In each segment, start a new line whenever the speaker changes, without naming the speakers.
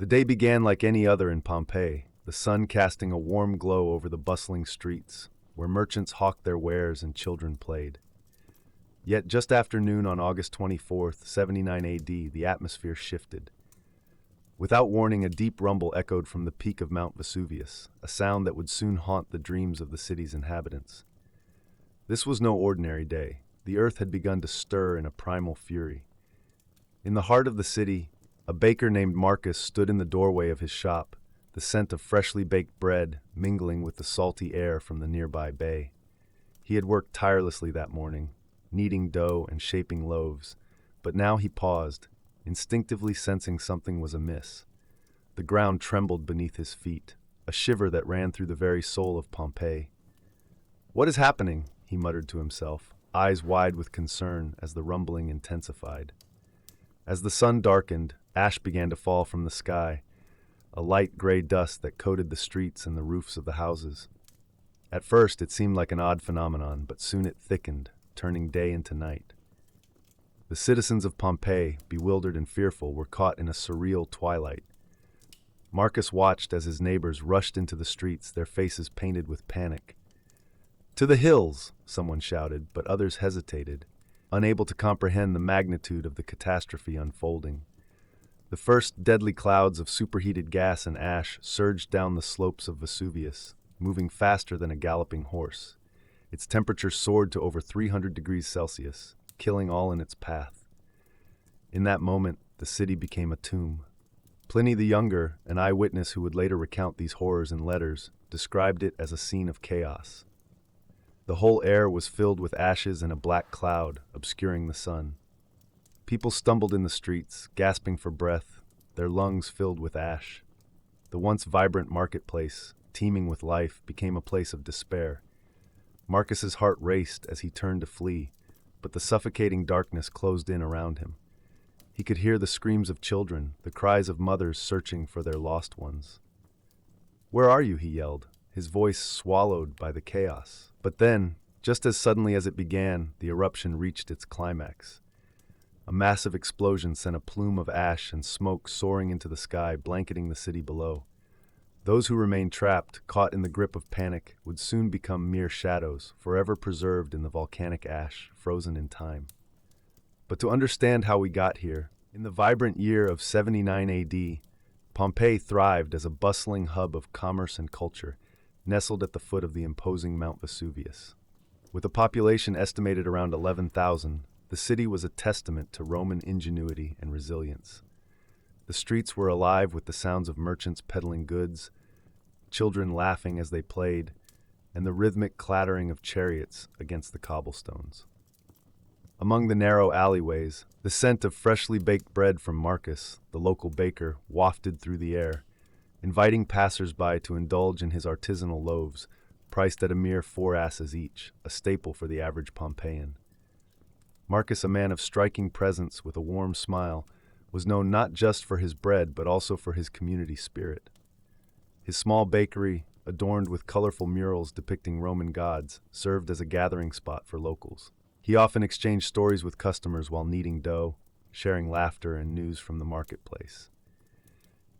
The day began like any other in Pompeii, the sun casting a warm glow over the bustling streets, where merchants hawked their wares and children played. Yet just after noon on August 24th, 79 AD, the atmosphere shifted. Without warning, a deep rumble echoed from the peak of Mount Vesuvius, a sound that would soon haunt the dreams of the city's inhabitants. This was no ordinary day. The earth had begun to stir in a primal fury. In the heart of the city, a baker named Marcus stood in the doorway of his shop, the scent of freshly baked bread mingling with the salty air from the nearby bay. He had worked tirelessly that morning, kneading dough and shaping loaves, but now he paused, instinctively sensing something was amiss. The ground trembled beneath his feet, a shiver that ran through the very soul of Pompeii. "What is happening?" he muttered to himself, eyes wide with concern as the rumbling intensified. As the sun darkened, ash began to fall from the sky, a light gray dust that coated the streets and the roofs of the houses. At first, it seemed like an odd phenomenon, but soon it thickened, turning day into night. The citizens of Pompeii, bewildered and fearful, were caught in a surreal twilight. Marcus watched as his neighbors rushed into the streets, their faces painted with panic. "To the hills!" someone shouted, but others hesitated, unable to comprehend the magnitude of the catastrophe unfolding. The first deadly clouds of superheated gas and ash surged down the slopes of Vesuvius, moving faster than a galloping horse. Its temperature soared to over 300 degrees Celsius, killing all in its path. In that moment, the city became a tomb. Pliny the Younger, an eyewitness who would later recount these horrors in letters, described it as a scene of chaos. The whole air was filled with ashes and a black cloud, obscuring the sun. People stumbled in the streets, gasping for breath, their lungs filled with ash. The once vibrant marketplace, teeming with life, became a place of despair. Marcus's heart raced as he turned to flee, but the suffocating darkness closed in around him. He could hear the screams of children, the cries of mothers searching for their lost ones. "Where are you?" he yelled, his voice swallowed by the chaos. But then, just as suddenly as it began, the eruption reached its climax. A massive explosion sent a plume of ash and smoke soaring into the sky, blanketing the city below. Those who remained trapped, caught in the grip of panic, would soon become mere shadows, forever preserved in the volcanic ash, frozen in time. But to understand how we got here, in the vibrant year of 79 AD, Pompeii thrived as a bustling hub of commerce and culture, nestled at the foot of the imposing Mount Vesuvius. With a population estimated around 11,000, the city was a testament to Roman ingenuity and resilience. The streets were alive with the sounds of merchants peddling goods, children laughing as they played, and the rhythmic clattering of chariots against the cobblestones. Among the narrow alleyways, the scent of freshly baked bread from Marcus, the local baker, wafted through the air, inviting passers-by to indulge in his artisanal loaves, priced at a mere 4 asses each, a staple for the average Pompeian. Marcus, a man of striking presence with a warm smile, was known not just for his bread but also for his community spirit. His small bakery, adorned with colorful murals depicting Roman gods, served as a gathering spot for locals. He often exchanged stories with customers while kneading dough, sharing laughter and news from the marketplace.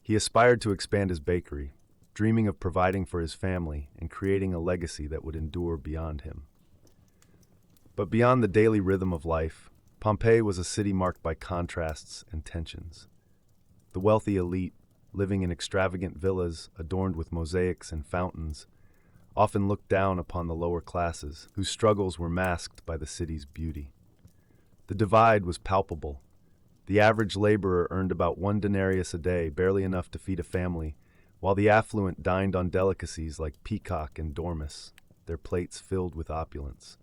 He aspired to expand his bakery, dreaming of providing for his family and creating a legacy that would endure beyond him. But beyond the daily rhythm of life, Pompeii was a city marked by contrasts and tensions. The wealthy elite, living in extravagant villas adorned with mosaics and fountains, often looked down upon the lower classes, whose struggles were masked by the city's beauty. The divide was palpable. The average laborer earned about 1 denarius a day, barely enough to feed a family, while the affluent dined on delicacies like peacock and dormice, their plates filled with opulence.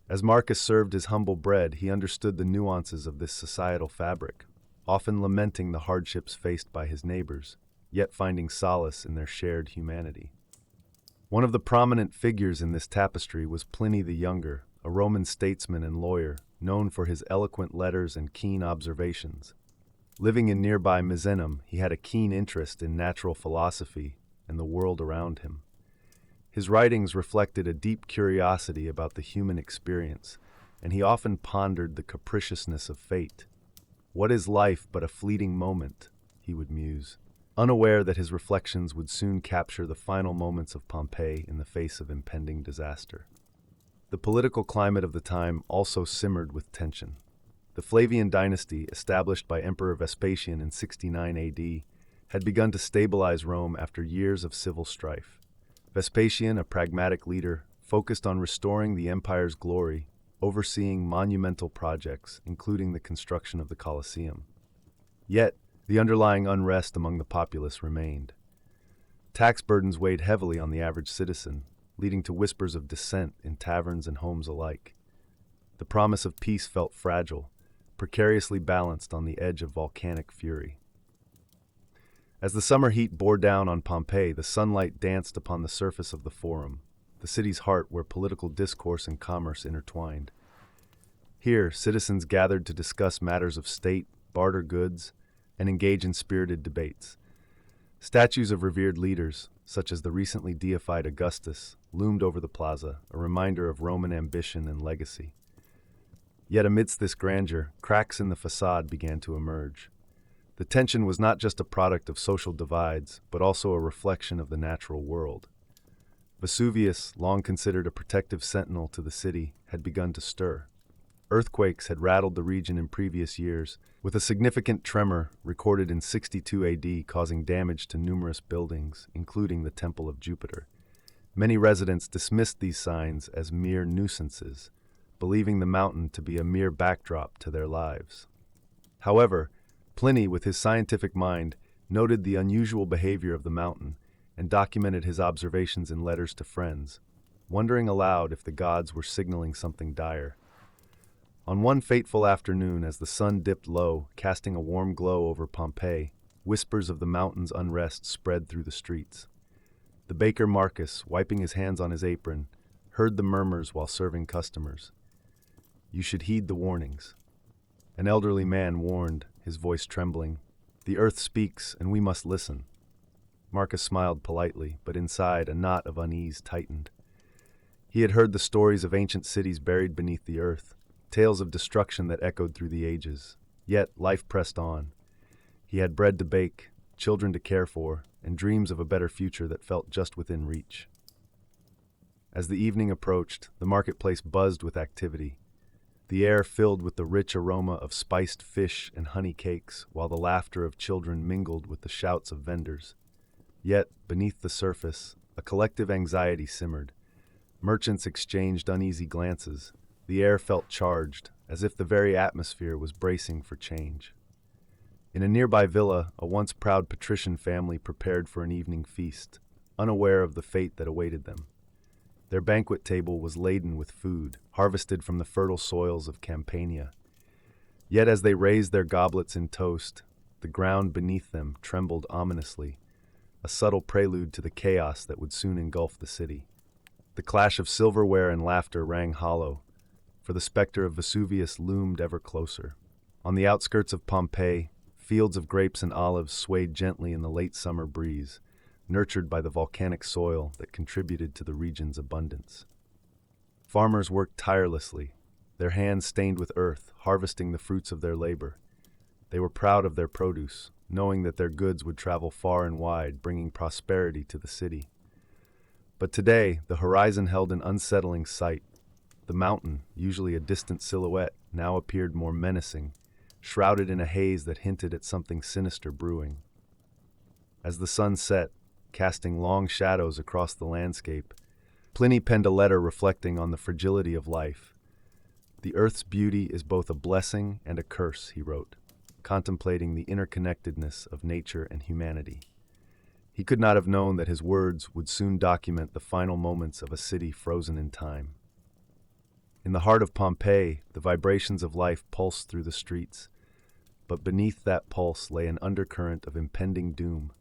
As Marcus served his humble bread, he understood the nuances of this societal fabric, often lamenting the hardships faced by his neighbors, yet finding solace in their shared humanity. One of the prominent figures in this tapestry was Pliny the Younger, a Roman statesman and lawyer, known for his eloquent letters and keen observations. Living in nearby Misenum, he had a keen interest in natural philosophy and the world around him. His writings reflected a deep curiosity about the human experience, and he often pondered the capriciousness of fate. "What is life but a fleeting moment?" he he would muse, unaware that his reflections would soon capture the final moments of Pompeii in the face of impending disaster. The political climate of the time also simmered with tension. The Flavian dynasty, established by Emperor Vespasian in 69 AD, had begun to stabilize Rome after years of civil strife. Vespasian, a pragmatic leader, focused on restoring the empire's glory, overseeing monumental projects, including the construction of the Colosseum. Yet, the underlying unrest among the populace remained. Tax burdens weighed heavily on the average citizen, leading to whispers of dissent in taverns and homes alike. The promise of peace felt fragile, precariously balanced on the edge of volcanic fury. As the summer heat bore down on Pompeii, the sunlight danced upon the surface of the Forum, the city's heart where political discourse and commerce intertwined. Here, citizens gathered to discuss matters of state, barter goods, and engage in spirited debates. Statues of revered leaders, such as the recently deified Augustus, loomed over the plaza, a reminder of Roman ambition and legacy. Yet amidst this grandeur, cracks in the facade began to emerge. The tension was not just a product of social divides, but also a reflection of the natural world. Vesuvius, long considered a protective sentinel to the city, had begun to stir. Earthquakes had rattled the region in previous years, with a significant tremor recorded in 62 AD causing damage to numerous buildings, including the Temple of Jupiter. Many residents dismissed these signs as mere nuisances, believing the mountain to be a mere backdrop to their lives. However, Pliny, with his scientific mind, noted the unusual behavior of the mountain and documented his observations in letters to friends, wondering aloud if the gods were signaling something dire. On one fateful afternoon, as the sun dipped low, casting a warm glow over Pompeii, whispers of the mountain's unrest spread through the streets. The baker Marcus, wiping his hands on his apron, heard the murmurs while serving customers. "You should heed the warnings." An elderly man warned, his voice trembling, "The earth speaks, and we must listen." Marcus smiled politely, but inside a knot of unease tightened. He had heard the stories of ancient cities buried beneath the earth, tales of destruction that echoed through the ages. Yet life pressed on. He had bread to bake, children to care for, and dreams of a better future that felt just within reach. As the evening approached, the marketplace buzzed with activity. The air filled with the rich aroma of spiced fish and honey cakes, while the laughter of children mingled with the shouts of vendors. Yet, beneath the surface, a collective anxiety simmered. Merchants exchanged uneasy glances. The air felt charged, as if the very atmosphere was bracing for change. In a nearby villa, a once proud patrician family prepared for an evening feast, unaware of the fate that awaited them. Their banquet table was laden with food, harvested from the fertile soils of Campania. Yet as they raised their goblets in toast, the ground beneath them trembled ominously, a subtle prelude to the chaos that would soon engulf the city. The clash of silverware and laughter rang hollow, for the specter of Vesuvius loomed ever closer. On the outskirts of Pompeii, fields of grapes and olives swayed gently in the late summer breeze, nurtured by the volcanic soil that contributed to the region's abundance. Farmers worked tirelessly, their hands stained with earth, harvesting the fruits of their labor. They were proud of their produce, knowing that their goods would travel far and wide, bringing prosperity to the city. But today, the horizon held an unsettling sight. The mountain, usually a distant silhouette, now appeared more menacing, shrouded in a haze that hinted at something sinister brewing. As the sun set, casting long shadows across the landscape, Pliny penned a letter reflecting on the fragility of life. "The earth's beauty is both a blessing and a curse," he wrote, contemplating the interconnectedness of nature and humanity. He could not have known that his words would soon document the final moments of a city frozen in time. In the heart of Pompeii, the vibrations of life pulsed through the streets, but beneath that pulse lay an undercurrent of impending doom.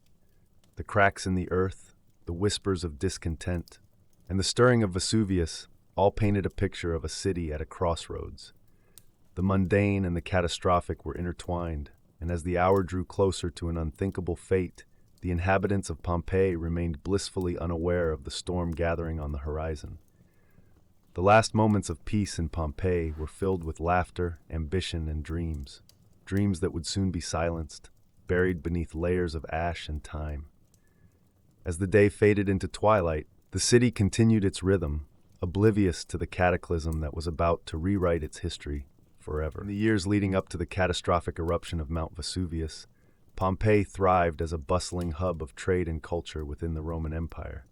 The cracks in the earth, the whispers of discontent, and the stirring of Vesuvius all painted a picture of a city at a crossroads. The mundane and the catastrophic were intertwined, and as the hour drew closer to an unthinkable fate, the inhabitants of Pompeii remained blissfully unaware of the storm gathering on the horizon. The last moments of peace in Pompeii were filled with laughter, ambition, and dreams that would soon be silenced, buried beneath layers of ash and time. As the day faded into twilight, the city continued its rhythm, oblivious to the cataclysm that was about to rewrite its history forever. In the years leading up to the catastrophic eruption of Mount Vesuvius, Pompeii thrived as a bustling hub of trade and culture within the Roman Empire.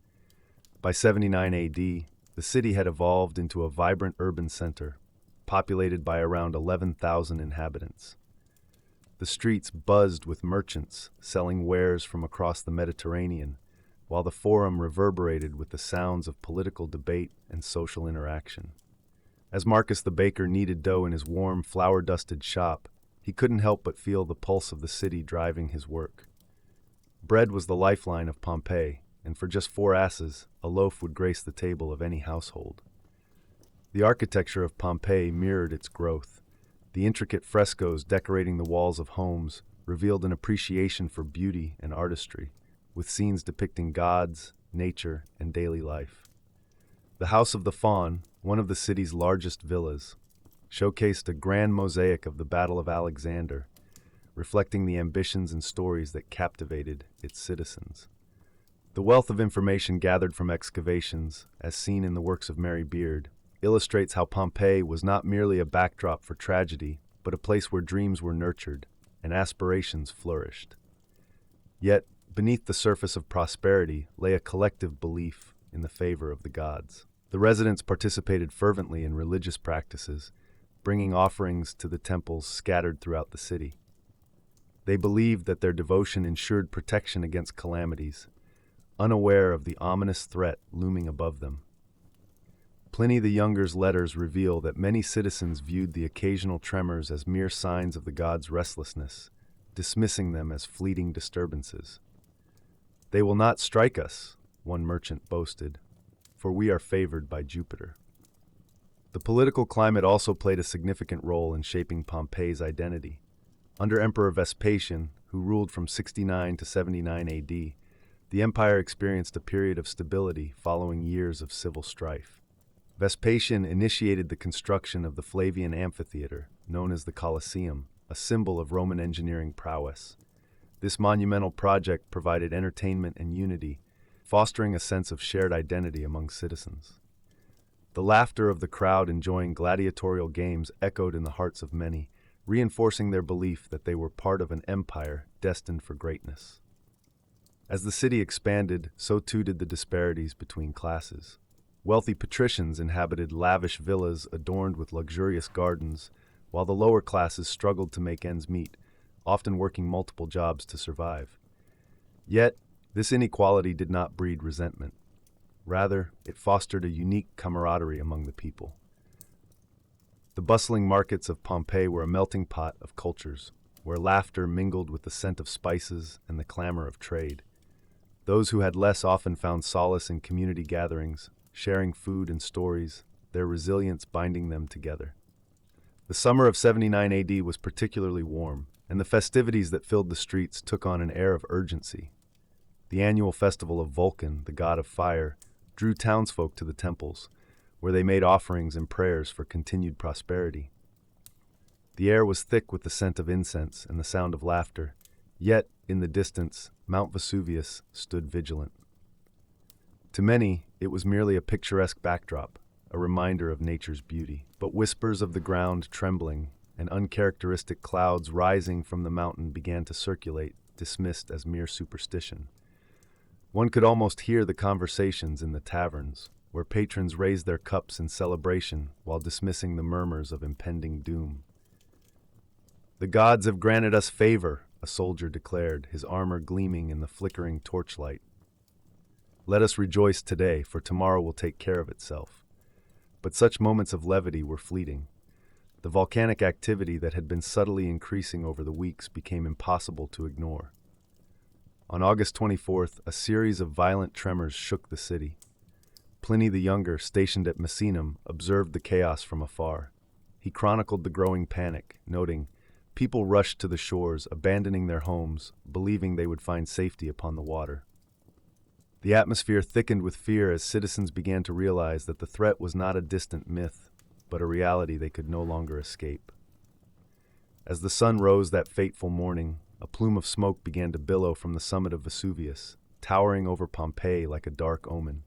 By 79 AD, the city had evolved into a vibrant urban center, populated by around 11,000 inhabitants. The streets buzzed with merchants selling wares from across the Mediterranean, while the Forum reverberated with the sounds of political debate and social interaction. As Marcus the baker kneaded dough in his warm, flour-dusted shop, he couldn't help but feel the pulse of the city driving his work. Bread was the lifeline of Pompeii, and for just 4 asses, a loaf would grace the table of any household. The architecture of Pompeii mirrored its growth. The intricate frescoes decorating the walls of homes revealed an appreciation for beauty and artistry, with scenes depicting gods, nature, and daily life. The House of the Faun, one of the city's largest villas, showcased a grand mosaic of the Battle of Alexander, reflecting the ambitions and stories that captivated its citizens. The wealth of information gathered from excavations, as seen in the works of Mary Beard, illustrates how Pompeii was not merely a backdrop for tragedy, but a place where dreams were nurtured and aspirations flourished. Yet, beneath the surface of prosperity lay a collective belief in the favor of the gods. The residents participated fervently in religious practices, bringing offerings to the temples scattered throughout the city. They believed that their devotion ensured protection against calamities, unaware of the ominous threat looming above them. Pliny the Younger's letters reveal that many citizens viewed the occasional tremors as mere signs of the gods' restlessness, dismissing them as fleeting disturbances. "They will not strike us," one merchant boasted, "for we are favored by Jupiter." The political climate also played a significant role in shaping Pompeii's identity. Under Emperor Vespasian, who ruled from 69 to 79 AD, the empire experienced a period of stability following years of civil strife. Vespasian initiated the construction of the Flavian amphitheater, known as the Colosseum, a symbol of Roman engineering prowess. This monumental project provided entertainment and unity, fostering a sense of shared identity among citizens. The laughter of the crowd enjoying gladiatorial games echoed in the hearts of many, reinforcing their belief that they were part of an empire destined for greatness. As the city expanded, so too did the disparities between classes. Wealthy patricians inhabited lavish villas adorned with luxurious gardens, while the lower classes struggled to make ends meet, often working multiple jobs to survive. Yet, this inequality did not breed resentment. Rather, it fostered a unique camaraderie among the people. The bustling markets of Pompeii were a melting pot of cultures, where laughter mingled with the scent of spices and the clamor of trade. Those who had less often found solace in community gatherings, sharing food and stories, their resilience binding them together. The summer of 79 AD was particularly warm, and the festivities that filled the streets took on an air of urgency. The annual festival of Vulcan, the god of fire, drew townsfolk to the temples, where they made offerings and prayers for continued prosperity. The air was thick with the scent of incense and the sound of laughter, yet, in the distance, Mount Vesuvius stood vigilant. To many, it was merely a picturesque backdrop, a reminder of nature's beauty. But whispers of the ground trembling and uncharacteristic clouds rising from the mountain began to circulate, dismissed as mere superstition. One could almost hear the conversations in the taverns, where patrons raised their cups in celebration while dismissing the murmurs of impending doom. "The gods have granted us favor," a soldier declared, his armor gleaming in the flickering torchlight. "Let us rejoice today, for tomorrow will take care of itself." But such moments of levity were fleeting. The volcanic activity that had been subtly increasing over the weeks became impossible to ignore. On August 24th, a series of violent tremors shook the city. Pliny the Younger, stationed at Misenum, observed the chaos from afar. He chronicled the growing panic, noting, "People rushed to the shores, abandoning their homes, believing they would find safety upon the water." The atmosphere thickened with fear as citizens began to realize that the threat was not a distant myth, but a reality they could no longer escape. As the sun rose that fateful morning, A plume of smoke began to billow from the summit of Vesuvius, towering over Pompeii like a dark omen.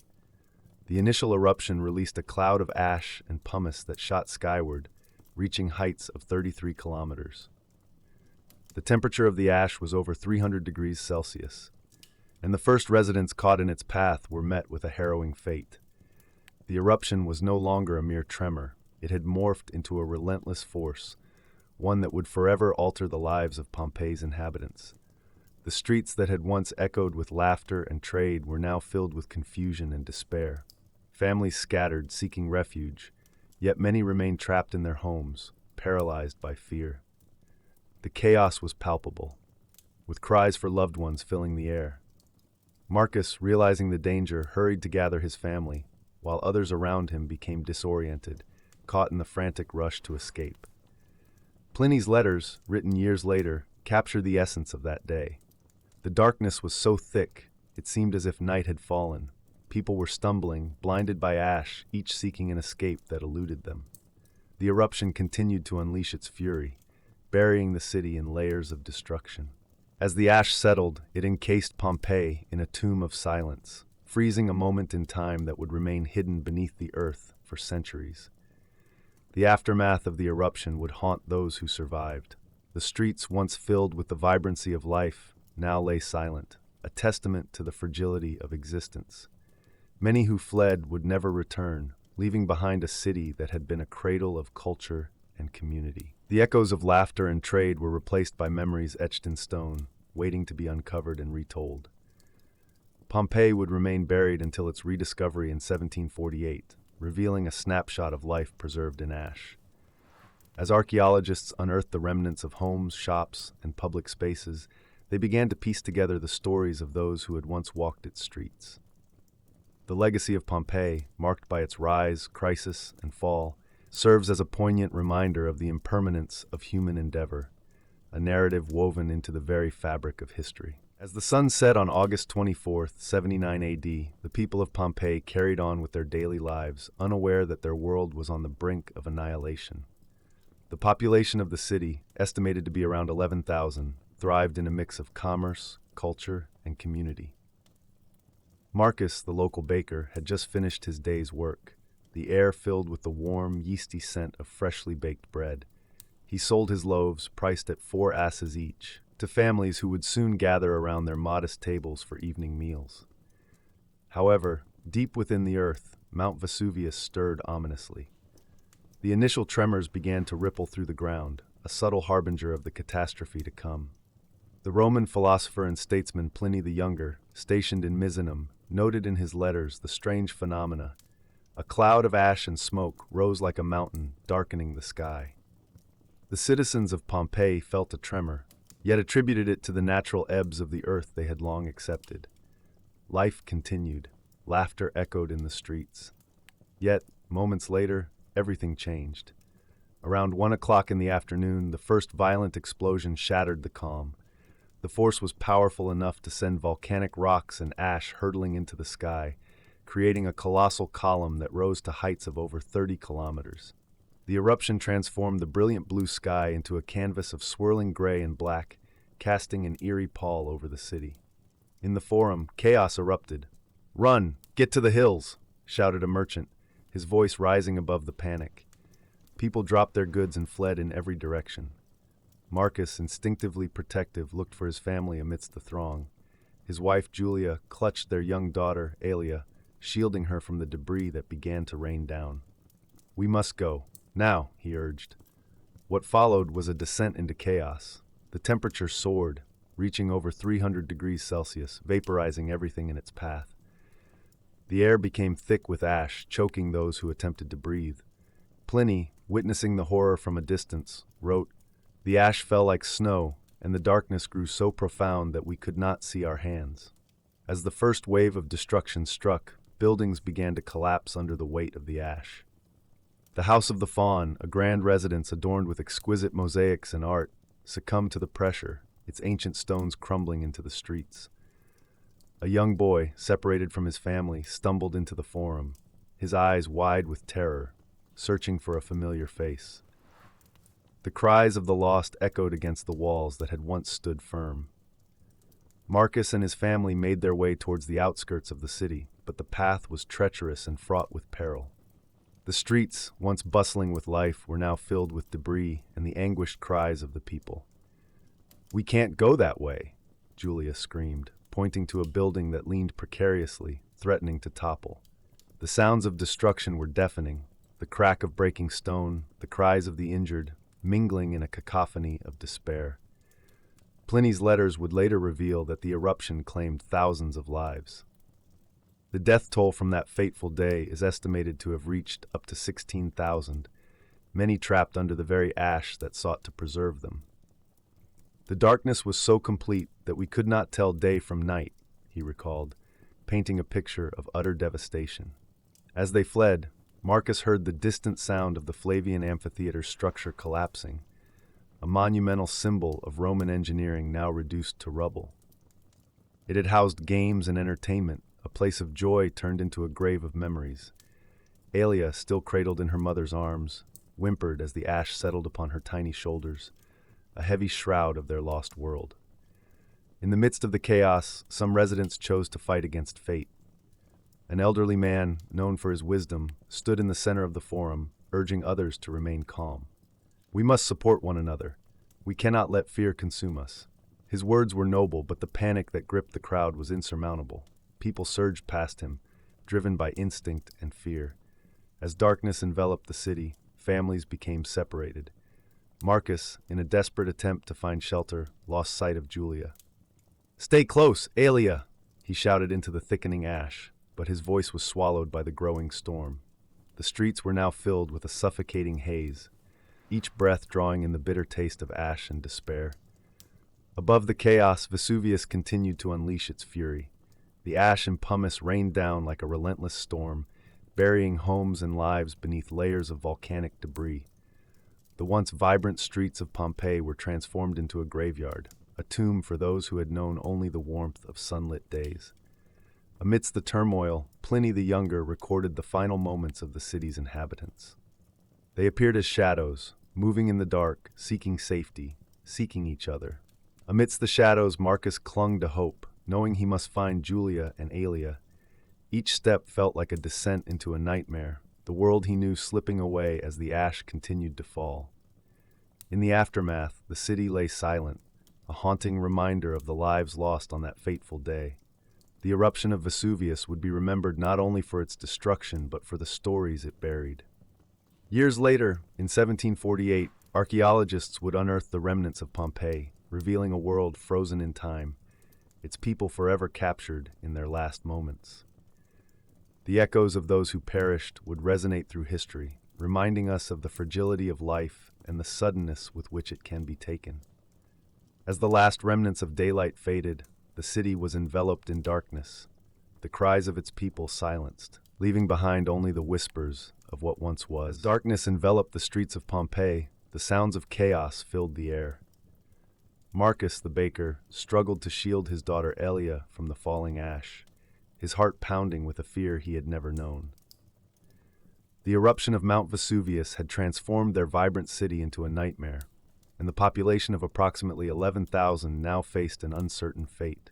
The initial eruption released a cloud of ash and pumice that shot skyward, reaching heights of 33 kilometers. The temperature of the ash was over 300 degrees Celsius, and the first residents caught in its path were met with a harrowing fate. The eruption was no longer a mere tremor. It had morphed into a relentless force, one that would forever alter the lives of Pompeii's inhabitants. The streets that had once echoed with laughter and trade were now filled with confusion and despair. Families scattered, seeking refuge, yet many remained trapped in their homes, paralyzed by fear. The chaos was palpable, with cries for loved ones filling the air. Marcus, realizing the danger, hurried to gather his family, while others around him became disoriented, caught in the frantic rush to escape. Pliny's letters, written years later, capture the essence of that day. The darkness was so thick, it seemed as if night had fallen. People were stumbling, blinded by ash, each seeking an escape that eluded them. The eruption continued to unleash its fury, burying the city in layers of destruction. As the ash settled, it encased Pompeii in a tomb of silence, freezing a moment in time that would remain hidden beneath the earth for centuries. The aftermath of the eruption would haunt those who survived. The streets, once filled with the vibrancy of life, now lay silent, a testament to the fragility of existence. Many who fled would never return, leaving behind a city that had been a cradle of culture and community. The echoes of laughter and trade were replaced by memories etched in stone, waiting to be uncovered and retold. Pompeii would remain buried until its rediscovery in 1748, revealing a snapshot of life preserved in ash. As archaeologists unearthed the remnants of homes, shops, and public spaces, they began to piece together the stories of those who had once walked its streets. The legacy of Pompeii, marked by its rise, crisis, and fall, serves as a poignant reminder of the impermanence of human endeavor, a narrative woven into the very fabric of history. As the sun set on August 24, 79 AD, the people of Pompeii carried on with their daily lives, unaware that their world was on the brink of annihilation. The population of the city, estimated to be around 11,000, thrived in a mix of commerce, culture, and community. Marcus, the local baker, had just finished his day's work, the air filled with the warm, yeasty scent of freshly baked bread. He sold his loaves, priced at 4 asses each, to families who would soon gather around their modest tables for evening meals. However, deep within the earth, Mount Vesuvius stirred ominously. The initial tremors began to ripple through the ground, a subtle harbinger of the catastrophe to come. The Roman philosopher and statesman Pliny the Younger, stationed in Misenum, noted in his letters the strange phenomena. A cloud of ash and smoke rose like a mountain, darkening the sky. The citizens of Pompeii felt a tremor, yet attributed it to the natural ebbs of the earth they had long accepted. Life continued. Laughter echoed in the streets. Yet, moments later, everything changed. Around 1 o'clock in the afternoon, the first violent explosion shattered the calm. The force was powerful enough to send volcanic rocks and ash hurtling into the sky, creating a colossal column that rose to heights of over 30 kilometers. The eruption transformed the brilliant blue sky into a canvas of swirling gray and black, casting an eerie pall over the city. In the forum, chaos erupted. "Run! Get to the hills!" shouted a merchant, his voice rising above the panic. People dropped their goods and fled in every direction. Marcus, instinctively protective, looked for his family amidst the throng. His wife, Julia, clutched their young daughter, Aelia, shielding her from the debris that began to rain down. "We must go. Now," he urged. What followed was a descent into chaos. The temperature soared, reaching over 300 degrees Celsius, vaporizing everything in its path. The air became thick with ash, choking those who attempted to breathe. Pliny, witnessing the horror from a distance, wrote, "The ash fell like snow, and the darkness grew so profound that we could not see our hands." As the first wave of destruction struck, buildings began to collapse under the weight of the ash. The House of the Faun, a grand residence adorned with exquisite mosaics and art, succumbed to the pressure, its ancient stones crumbling into the streets. A young boy, separated from his family, stumbled into the forum, his eyes wide with terror, searching for a familiar face. The cries of the lost echoed against the walls that had once stood firm. Marcus and his family made their way towards the outskirts of the city, but the path was treacherous and fraught with peril. The streets, once bustling with life, were now filled with debris and the anguished cries of the people. "We can't go that way," Julia screamed, pointing to a building that leaned precariously, threatening to topple. The sounds of destruction were deafening, the crack of breaking stone, the cries of the injured, mingling in a cacophony of despair. Pliny's letters would later reveal that the eruption claimed thousands of lives. The death toll from that fateful day is estimated to have reached up to 16,000, many trapped under the very ash that sought to preserve them. "The darkness was so complete that we could not tell day from night," he recalled, painting a picture of utter devastation. As they fled, Marcus heard the distant sound of the Flavian amphitheater structure collapsing, a monumental symbol of Roman engineering now reduced to rubble. It had housed games and entertainment, a place of joy turned into a grave of memories. Aelia, still cradled in her mother's arms, whimpered as the ash settled upon her tiny shoulders, a heavy shroud of their lost world. In the midst of the chaos, some residents chose to fight against fate. An elderly man, known for his wisdom, stood in the center of the forum, urging others to remain calm. "We must support one another. We cannot let fear consume us." His words were noble, but the panic that gripped the crowd was insurmountable. People surged past him, driven by instinct and fear. As darkness enveloped the city, families became separated. Marcus, in a desperate attempt to find shelter, lost sight of Julia. "Stay close, Aelia!" he shouted into the thickening ash, but his voice was swallowed by the growing storm. The streets were now filled with a suffocating haze, each breath drawing in the bitter taste of ash and despair. Above the chaos, Vesuvius continued to unleash its fury. The ash and pumice rained down like a relentless storm, burying homes and lives beneath layers of volcanic debris. The once vibrant streets of Pompeii were transformed into a graveyard, a tomb for those who had known only the warmth of sunlit days. Amidst the turmoil, Pliny the Younger recorded the final moments of the city's inhabitants. They appeared as shadows, moving in the dark, seeking safety, seeking each other. Amidst the shadows, Marcus clung to hope, knowing he must find Julia and Aelia. Each step felt like a descent into a nightmare, the world he knew slipping away as the ash continued to fall. In the aftermath, the city lay silent, a haunting reminder of the lives lost on that fateful day. The eruption of Vesuvius would be remembered not only for its destruction, but for the stories it buried. Years later, in 1748, archaeologists would unearth the remnants of Pompeii, revealing a world frozen in time, its people forever captured in their last moments. The echoes of those who perished would resonate through history, reminding us of the fragility of life and the suddenness with which it can be taken. As the last remnants of daylight faded, the city was enveloped in darkness, the cries of its people silenced, leaving behind only the whispers of what once was. As darkness enveloped the streets of Pompeii, the sounds of chaos filled the air. Marcus, the baker, struggled to shield his daughter Aelia from the falling ash, his heart pounding with a fear he had never known. The eruption of Mount Vesuvius had transformed their vibrant city into a nightmare, and the population of approximately 11,000 now faced an uncertain fate.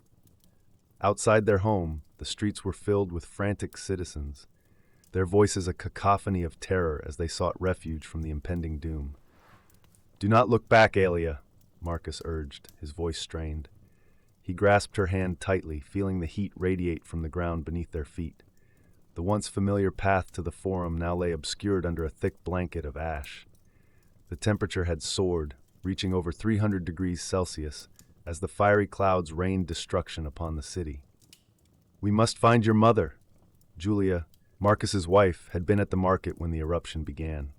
Outside their home, the streets were filled with frantic citizens, their voices a cacophony of terror as they sought refuge from the impending doom. "Do not look back, Aelia," Marcus urged, his voice strained. He grasped her hand tightly, feeling the heat radiate from the ground beneath their feet. The once familiar path to the forum now lay obscured under a thick blanket of ash. The temperature had soared, reaching over 300 degrees Celsius, as the fiery clouds rained destruction upon the city. "We must find your mother." Julia, Marcus's wife, had been at the market when the eruption began.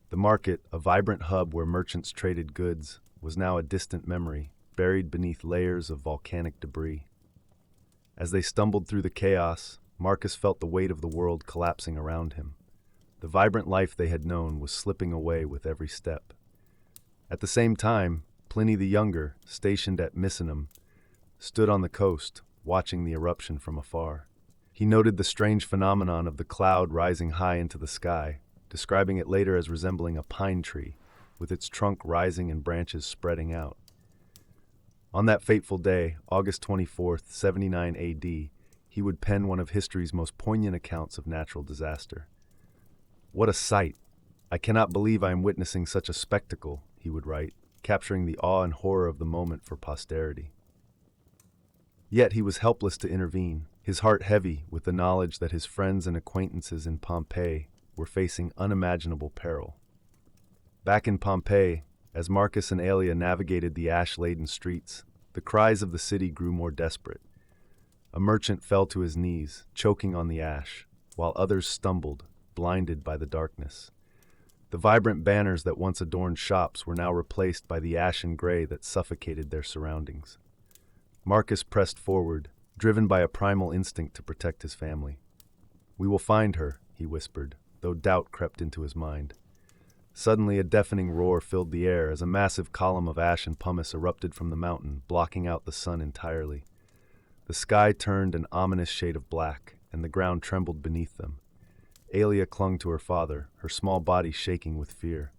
The market, a vibrant hub where merchants traded goods, was now a distant memory, buried beneath layers of volcanic debris. As they stumbled through the chaos, Marcus felt the weight of the world collapsing around him. The vibrant life they had known was slipping away with every step. At the same time, Pliny the Younger, stationed at Misenum, stood on the coast, watching the eruption from afar. He noted the strange phenomenon of the cloud rising high into the sky, describing it later as resembling a pine tree, with its trunk rising and branches spreading out. On that fateful day, August 24th, 79 AD, he would pen one of history's most poignant accounts of natural disaster. "What a sight! I cannot believe I am witnessing such a spectacle," he would write, capturing the awe and horror of the moment for posterity. Yet he was helpless to intervene, his heart heavy with the knowledge that his friends and acquaintances in Pompeii were facing unimaginable peril. Back in Pompeii, as Marcus and Aelia navigated the ash-laden streets, the cries of the city grew more desperate. A merchant fell to his knees, choking on the ash, while others stumbled, blinded by the darkness. The vibrant banners that once adorned shops were now replaced by the ashen gray that suffocated their surroundings. Marcus pressed forward, driven by a primal instinct to protect his family. "We will find her," he whispered, though doubt crept into his mind. Suddenly, a deafening roar filled the air as a massive column of ash and pumice erupted from the mountain, blocking out the sun entirely. The sky turned an ominous shade of black, and the ground trembled beneath them. Aelia clung to her father, her small body shaking with fear.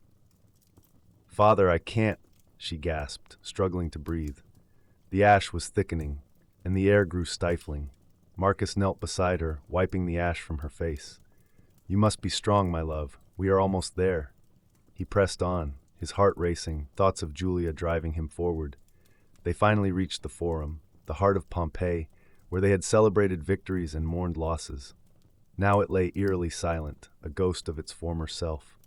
"Father, I can't," she gasped, struggling to breathe. The ash was thickening, and the air grew stifling. Marcus knelt beside her, wiping the ash from her face. "You must be strong, my love. We are almost there." He pressed on, his heart racing, thoughts of Julia driving him forward. They finally reached the Forum, the heart of Pompeii, where they had celebrated victories and mourned losses. Now it lay eerily silent, a ghost of its former self.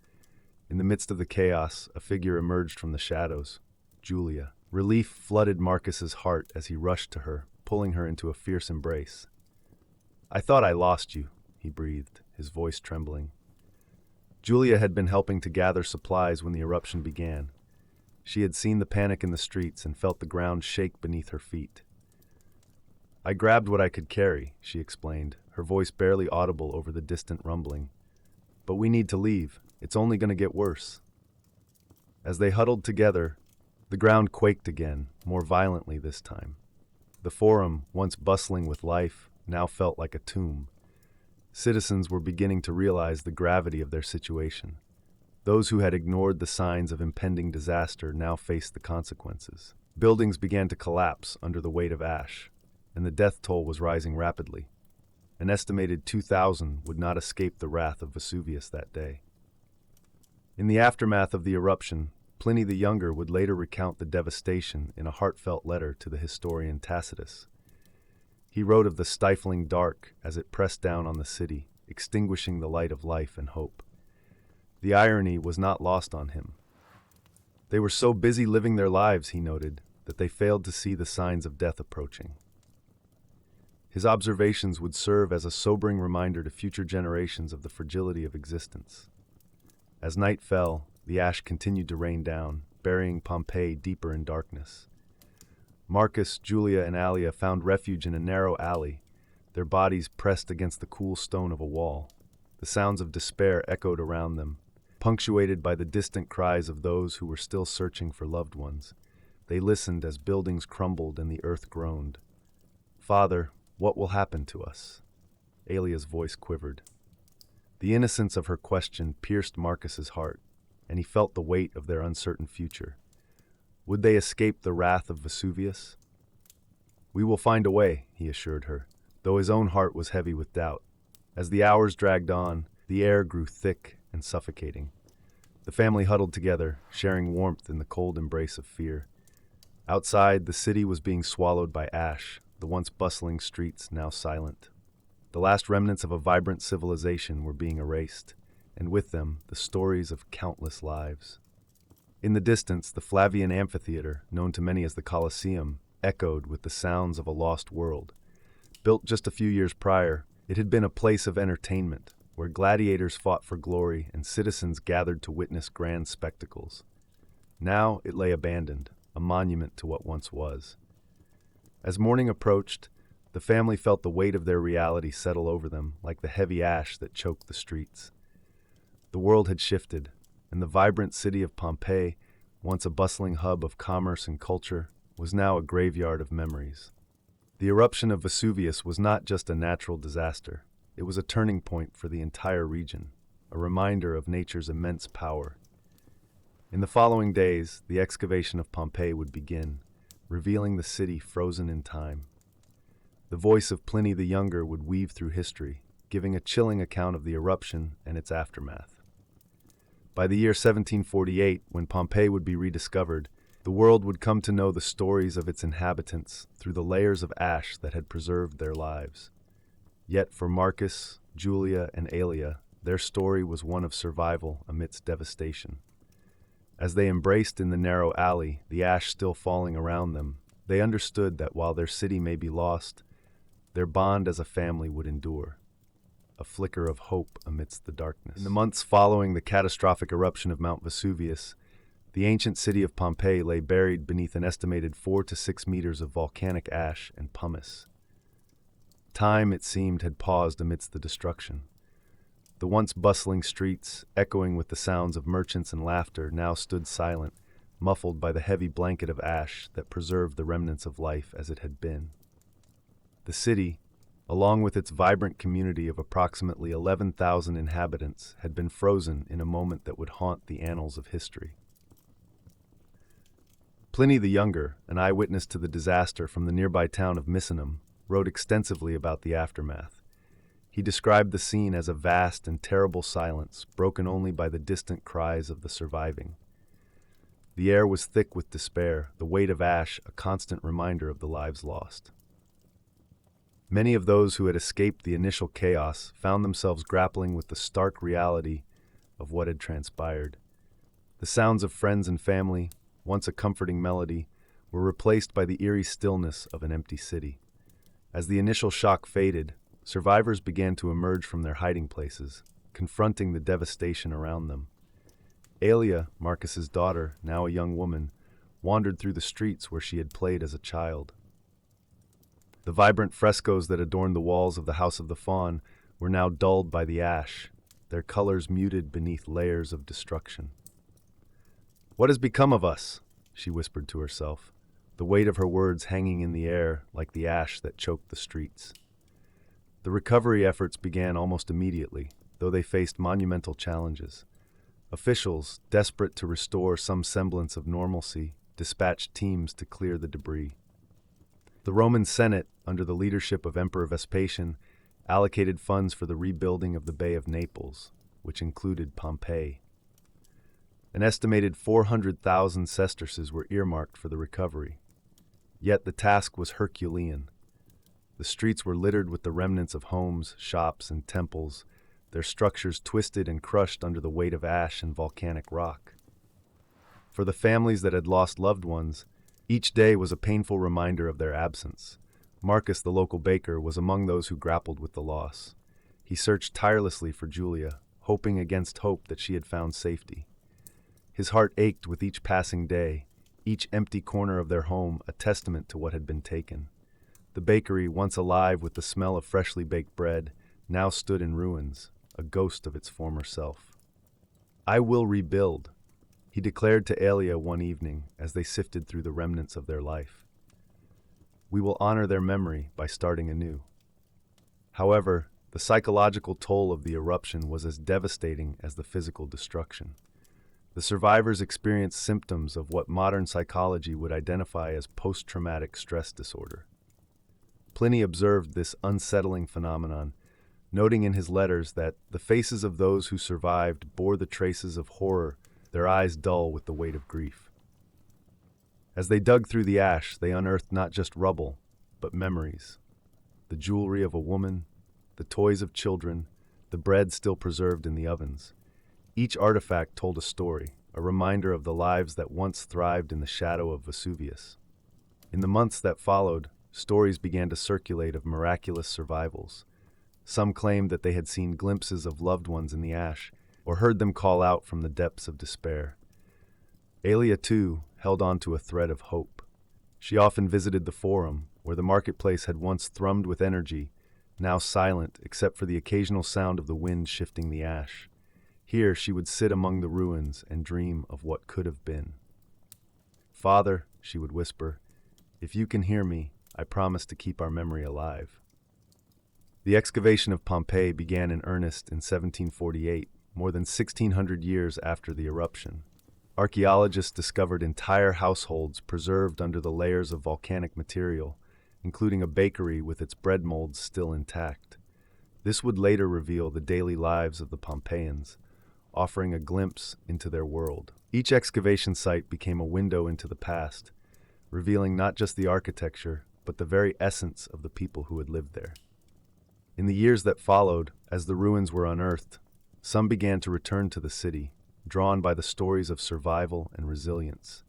In the midst of the chaos, a figure emerged from the shadows, Julia. Relief flooded Marcus's heart as he rushed to her, pulling her into a fierce embrace. "I thought I lost you," he breathed, his voice trembling. Julia had been helping to gather supplies when the eruption began. She had seen the panic in the streets and felt the ground shake beneath her feet. "I grabbed what I could carry," she explained, her voice barely audible over the distant rumbling. "But we need to leave. It's only going to get worse." As they huddled together, the ground quaked again, more violently this time. The Forum, once bustling with life, now felt like a tomb. Citizens were beginning to realize the gravity of their situation. Those who had ignored the signs of impending disaster now faced the consequences. Buildings began to collapse under the weight of ash, and the death toll was rising rapidly. An estimated 2,000 would not escape the wrath of Vesuvius that day. In the aftermath of the eruption, Pliny the Younger would later recount the devastation in a heartfelt letter to the historian Tacitus. He wrote of the stifling dark as it pressed down on the city, extinguishing the light of life and hope. The irony was not lost on him. They were so busy living their lives, he noted, that they failed to see the signs of death approaching. His observations would serve as a sobering reminder to future generations of the fragility of existence. As night fell, the ash continued to rain down, burying Pompeii deeper in darkness. Marcus, Julia, and Aelia found refuge in a narrow alley, their bodies pressed against the cool stone of a wall. The sounds of despair echoed around them, punctuated by the distant cries of those who were still searching for loved ones. They listened as buildings crumbled and the earth groaned. "Father, what will happen to us?" Aelia's voice quivered. The innocence of her question pierced Marcus's heart, and he felt the weight of their uncertain future. Would they escape the wrath of Vesuvius? "We will find a way," he assured her, though his own heart was heavy with doubt. As the hours dragged on, the air grew thick and suffocating. The family huddled together, sharing warmth in the cold embrace of fear. Outside, the city was being swallowed by ash, the once bustling streets now silent. The last remnants of a vibrant civilization were being erased, and with them, the stories of countless lives. In the distance, the Flavian amphitheater, known to many as the Colosseum, echoed with the sounds of a lost world. Built just a few years prior, it had been a place of entertainment, where gladiators fought for glory and citizens gathered to witness grand spectacles. Now it lay abandoned, a monument to what once was. As morning approached, the family felt the weight of their reality settle over them like the heavy ash that choked the streets. The world had shifted, and the vibrant city of Pompeii, once a bustling hub of commerce and culture, was now a graveyard of memories. The eruption of Vesuvius was not just a natural disaster. It was a turning point for the entire region, a reminder of nature's immense power. In the following days, the excavation of Pompeii would begin, revealing the city frozen in time. The voice of Pliny the Younger would weave through history, giving a chilling account of the eruption and its aftermath. By the year 1748, when Pompeii would be rediscovered, the world would come to know the stories of its inhabitants through the layers of ash that had preserved their lives. Yet for Marcus, Julia, and Aelia, their story was one of survival amidst devastation. As they embraced in the narrow alley, the ash still falling around them, they understood that while their city may be lost, their bond as a family would endure, a flicker of hope amidst the darkness. In the months following the catastrophic eruption of Mount Vesuvius, the ancient city of Pompeii lay buried beneath an estimated 4 to 6 meters of volcanic ash and pumice. Time, it seemed, had paused amidst the destruction. The once bustling streets, echoing with the sounds of merchants and laughter, now stood silent, muffled by the heavy blanket of ash that preserved the remnants of life as it had been. The city, along with its vibrant community of approximately 11,000 inhabitants, had been frozen in a moment that would haunt the annals of history. Pliny the Younger, an eyewitness to the disaster from the nearby town of Misenum, wrote extensively about the aftermath. He described the scene as a vast and terrible silence, broken only by the distant cries of the surviving. The air was thick with despair, the weight of ash a constant reminder of the lives lost. Many of those who had escaped the initial chaos found themselves grappling with the stark reality of what had transpired. The sounds of friends and family, once a comforting melody, were replaced by the eerie stillness of an empty city. As the initial shock faded, survivors began to emerge from their hiding places, confronting the devastation around them. Aelia, Marcus's daughter, now a young woman, wandered through the streets where she had played as a child. The vibrant frescoes that adorned the walls of the House of the Faun were now dulled by the ash, their colors muted beneath layers of destruction. "What has become of us?" she whispered to herself, the weight of her words hanging in the air like the ash that choked the streets. The recovery efforts began almost immediately, though they faced monumental challenges. Officials, desperate to restore some semblance of normalcy, dispatched teams to clear the debris. The Roman Senate, under the leadership of Emperor Vespasian, allocated funds for the rebuilding of the Bay of Naples, which included Pompeii. An estimated 400,000 sesterces were earmarked for the recovery. Yet the task was Herculean. The streets were littered with the remnants of homes, shops, and temples, their structures twisted and crushed under the weight of ash and volcanic rock. For the families that had lost loved ones, each day was a painful reminder of their absence. Marcus, the local baker, was among those who grappled with the loss. He searched tirelessly for Julia, hoping against hope that she had found safety. His heart ached with each passing day, each empty corner of their home a testament to what had been taken. The bakery, once alive with the smell of freshly baked bread, now stood in ruins, a ghost of its former self. "I will rebuild," he declared to Aelia one evening as they sifted through the remnants of their life. "We will honor their memory by starting anew." However, the psychological toll of the eruption was as devastating as the physical destruction. The survivors experienced symptoms of what modern psychology would identify as post-traumatic stress disorder. Pliny observed this unsettling phenomenon, noting in his letters that the faces of those who survived bore the traces of horror, their eyes dull with the weight of grief. As they dug through the ash, they unearthed not just rubble, but memories. The jewelry of a woman, the toys of children, the bread still preserved in the ovens. Each artifact told a story, a reminder of the lives that once thrived in the shadow of Vesuvius. In the months that followed, stories began to circulate of miraculous survivals. Some claimed that they had seen glimpses of loved ones in the ash, or heard them call out from the depths of despair. Aelia, too, held on to a thread of hope. She often visited the Forum, where the marketplace had once thrummed with energy, now silent except for the occasional sound of the wind shifting the ash. Here she would sit among the ruins and dream of what could have been. "Father," she would whisper, "if you can hear me, I promise to keep our memory alive." The excavation of Pompeii began in earnest in 1748, more than 1,600 years after the eruption. Archaeologists discovered entire households preserved under the layers of volcanic material, including a bakery with its bread molds still intact. This would later reveal the daily lives of the Pompeians, offering a glimpse into their world. Each excavation site became a window into the past, revealing not just the architecture, but the very essence of the people who had lived there. In the years that followed, as the ruins were unearthed, some began to return to the city, drawn by the stories of survival and resilience.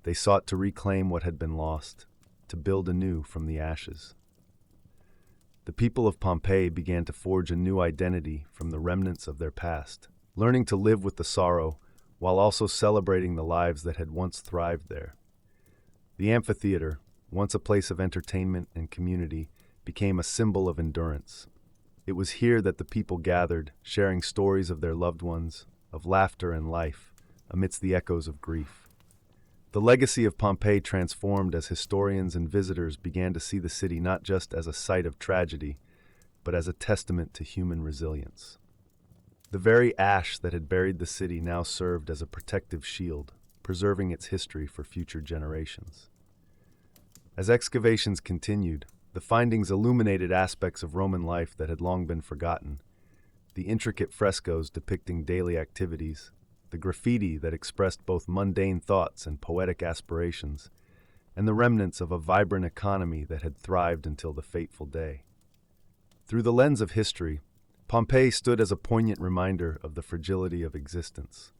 They sought to reclaim what had been lost, to build anew from the ashes. The people of Pompeii began to forge a new identity from the remnants of their past, learning to live with the sorrow while also celebrating the lives that had once thrived there. The amphitheater, once a place of entertainment and community, became a symbol of endurance. It was here that the people gathered, sharing stories of their loved ones, of laughter and life, amidst the echoes of grief. The legacy of Pompeii transformed as historians and visitors began to see the city not just as a site of tragedy, but as a testament to human resilience. The very ash that had buried the city now served as a protective shield, preserving its history for future generations. As excavations continued, the findings illuminated aspects of Roman life that had long been forgotten. The intricate frescoes depicting daily activities, the graffiti that expressed both mundane thoughts and poetic aspirations, and the remnants of a vibrant economy that had thrived until the fateful day. Through the lens of history, Pompeii stood as a poignant reminder of the fragility of existence.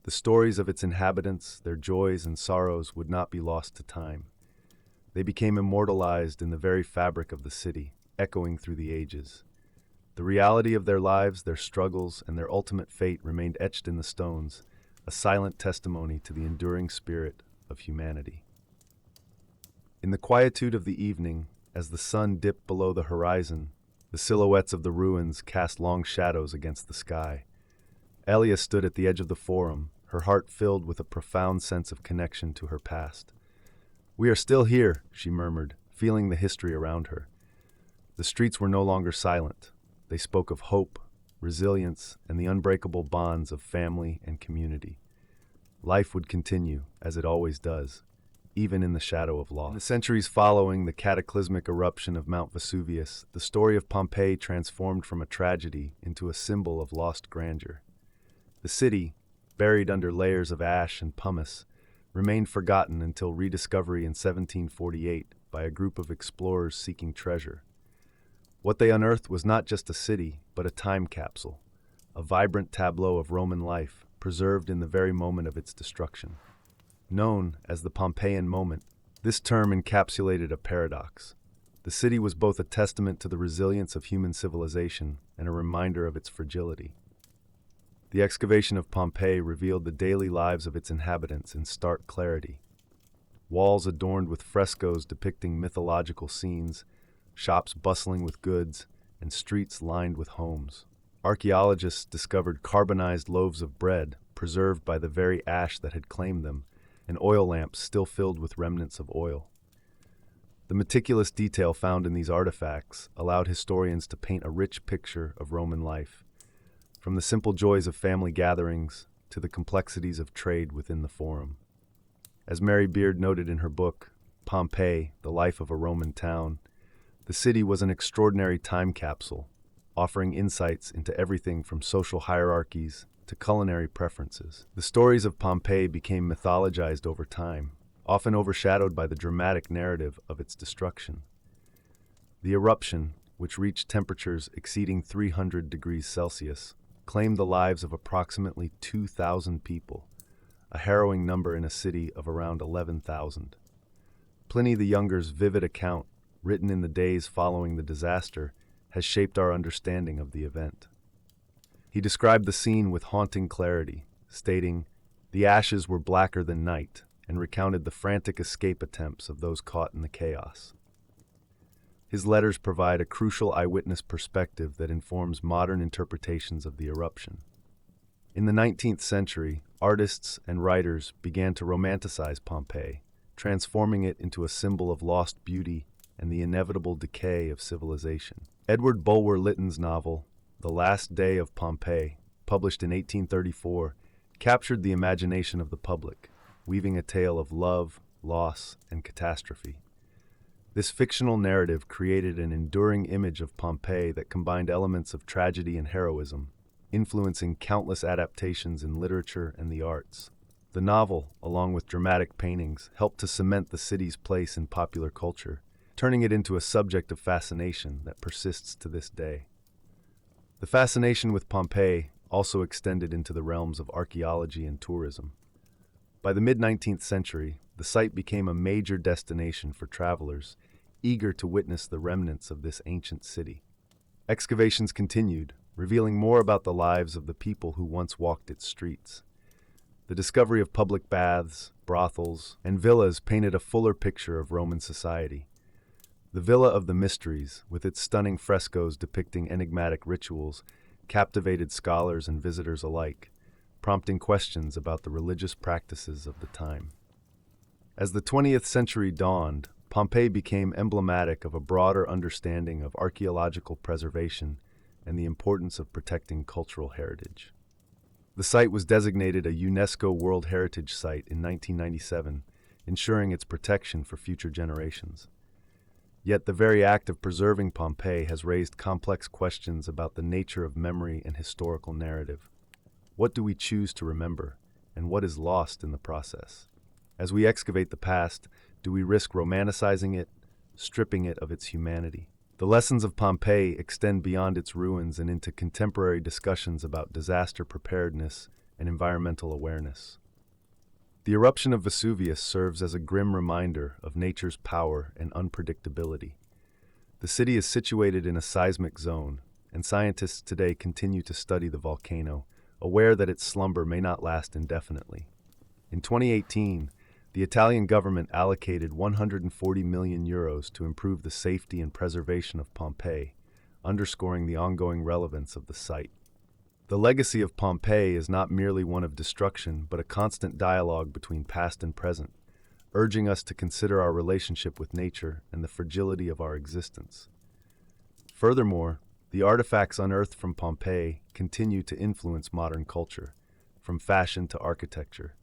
The stories of its inhabitants, their joys and sorrows, would not be lost to time. They became immortalized in the very fabric of the city, echoing through the ages. The reality of their lives, their struggles, and their ultimate fate remained etched in the stones, a silent testimony to the enduring spirit of humanity. In the quietude of the evening, as the sun dipped below the horizon, the silhouettes of the ruins cast long shadows against the sky. Elia stood at the edge of the forum, her heart filled with a profound sense of connection to her past. "We are still here," she murmured, feeling the history around her. The streets were no longer silent. They spoke of hope, resilience, and the unbreakable bonds of family and community. Life would continue, as it always does, even in the shadow of loss. In the centuries following the cataclysmic eruption of Mount Vesuvius, the story of Pompeii transformed from a tragedy into a symbol of lost grandeur. The city, buried under layers of ash and pumice, remained forgotten until rediscovery in 1748 by a group of explorers seeking treasure. What they unearthed was not just a city, but a time capsule, a vibrant tableau of Roman life, preserved in the very moment of its destruction. Known as the Pompeian moment, this term encapsulated a paradox. The city was both a testament to the resilience of human civilization and a reminder of its fragility. The excavation of Pompeii revealed the daily lives of its inhabitants in stark clarity. Walls adorned with frescoes depicting mythological scenes, shops bustling with goods, and streets lined with homes. Archaeologists discovered carbonized loaves of bread, preserved by the very ash that had claimed them, and oil lamps still filled with remnants of oil. The meticulous detail found in these artifacts allowed historians to paint a rich picture of Roman life, from the simple joys of family gatherings to the complexities of trade within the Forum. As Mary Beard noted in her book, Pompeii, The Life of a Roman Town, the city was an extraordinary time capsule, offering insights into everything from social hierarchies to culinary preferences. The stories of Pompeii became mythologized over time, often overshadowed by the dramatic narrative of its destruction. The eruption, which reached temperatures exceeding 300 degrees Celsius, claimed the lives of approximately 2,000 people, a harrowing number in a city of around 11,000. Pliny the Younger's vivid account, written in the days following the disaster, has shaped our understanding of the event. He described the scene with haunting clarity, stating, "The ashes were blacker than night," and recounted the frantic escape attempts of those caught in the chaos. His letters provide a crucial eyewitness perspective that informs modern interpretations of the eruption. In the 19th century, artists and writers began to romanticize Pompeii, transforming it into a symbol of lost beauty and the inevitable decay of civilization. Edward Bulwer Lytton's novel, The Last Day of Pompeii, published in 1834, captured the imagination of the public, weaving a tale of love, loss, and catastrophe. This fictional narrative created an enduring image of Pompeii that combined elements of tragedy and heroism, influencing countless adaptations in literature and the arts. The novel, along with dramatic paintings, helped to cement the city's place in popular culture, turning it into a subject of fascination that persists to this day. The fascination with Pompeii also extended into the realms of archaeology and tourism. By the mid-19th century, the site became a major destination for travelers, eager to witness the remnants of this ancient city. Excavations continued, revealing more about the lives of the people who once walked its streets. The discovery of public baths, brothels, and villas painted a fuller picture of Roman society. The Villa of the Mysteries, with its stunning frescoes depicting enigmatic rituals, captivated scholars and visitors alike, prompting questions about the religious practices of the time. As the 20th century dawned, Pompeii became emblematic of a broader understanding of archaeological preservation and the importance of protecting cultural heritage. The site was designated a UNESCO World Heritage Site in 1997, ensuring its protection for future generations. Yet the very act of preserving Pompeii has raised complex questions about the nature of memory and historical narrative. What do we choose to remember, and what is lost in the process? As we excavate the past, do we risk romanticizing it, stripping it of its humanity? The lessons of Pompeii extend beyond its ruins and into contemporary discussions about disaster preparedness and environmental awareness. The eruption of Vesuvius serves as a grim reminder of nature's power and unpredictability. The city is situated in a seismic zone, and scientists today continue to study the volcano, aware that its slumber may not last indefinitely. In 2018, the Italian government allocated €140 million to improve the safety and preservation of Pompeii, underscoring the ongoing relevance of the site. The legacy of Pompeii is not merely one of destruction, but a constant dialogue between past and present, urging us to consider our relationship with nature and the fragility of our existence. Furthermore, the artifacts unearthed from Pompeii continue to influence modern culture, from fashion to architecture.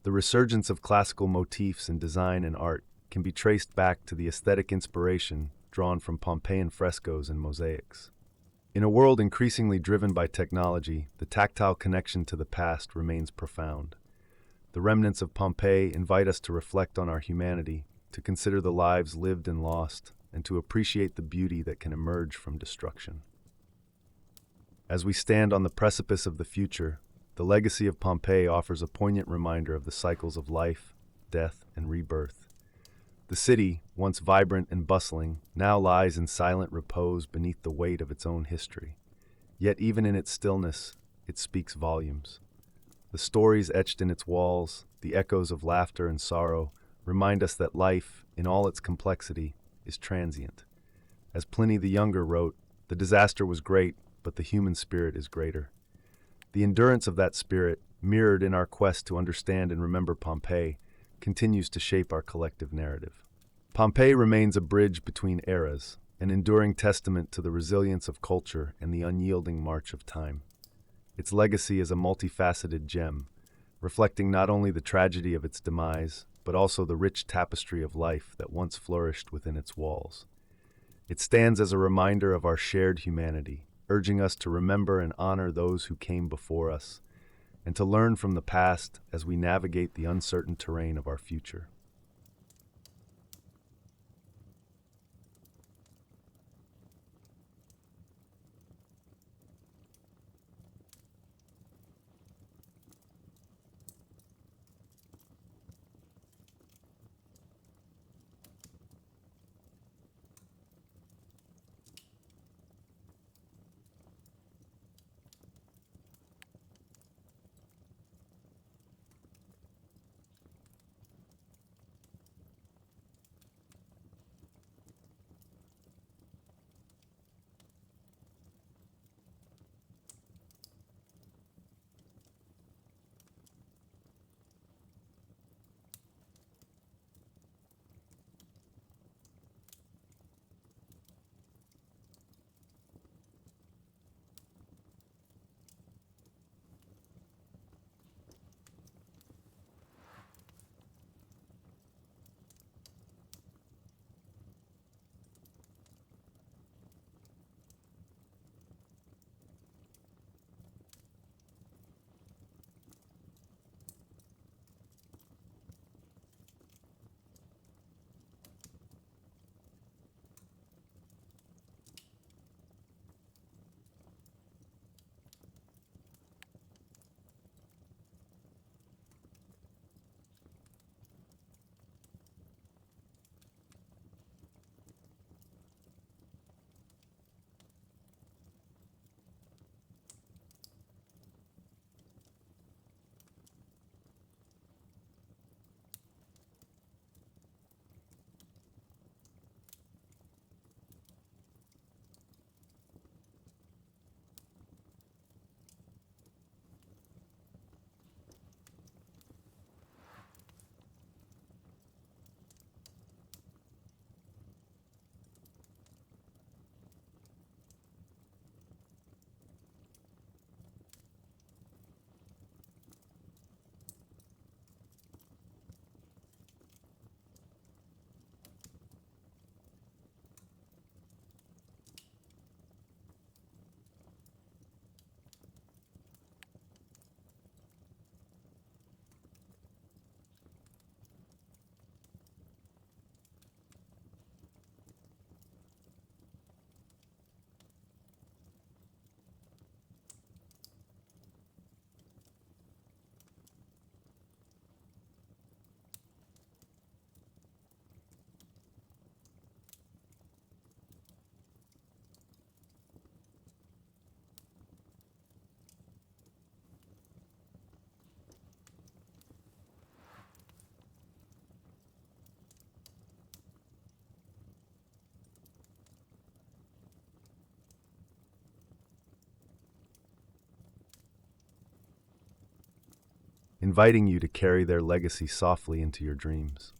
The resurgence of classical motifs in design and art can be traced back to the aesthetic inspiration drawn from Pompeian frescoes and mosaics. In a world increasingly driven by technology, the tactile connection to the past remains profound. The remnants of Pompeii invite us to reflect on our humanity, to consider the lives lived and lost, and to appreciate the beauty that can emerge from destruction. As we stand on the precipice of the future, the legacy of Pompeii offers a poignant reminder of the cycles of life, death, and rebirth. The city, once vibrant and bustling, now lies in silent repose beneath the weight of its own history. Yet even in its stillness, it speaks volumes. The stories etched in its walls, the echoes of laughter and sorrow, remind us that life, in all its complexity, is transient. As Pliny the Younger wrote, "The disaster was great, but the human spirit is greater." The endurance of that spirit, mirrored in our quest to understand and remember Pompeii, continues to shape our collective narrative. Pompeii remains a bridge between eras, an enduring testament to the resilience of culture and the unyielding march of time. Its legacy is a multifaceted gem, reflecting not only the tragedy of its demise, but also the rich tapestry of life that once flourished within its walls. It stands as a reminder of our shared humanity, urging us to remember and honor those who came before us, and to learn from the past as we navigate the uncertain terrain of our future. inviting you to carry their legacy softly into your dreams.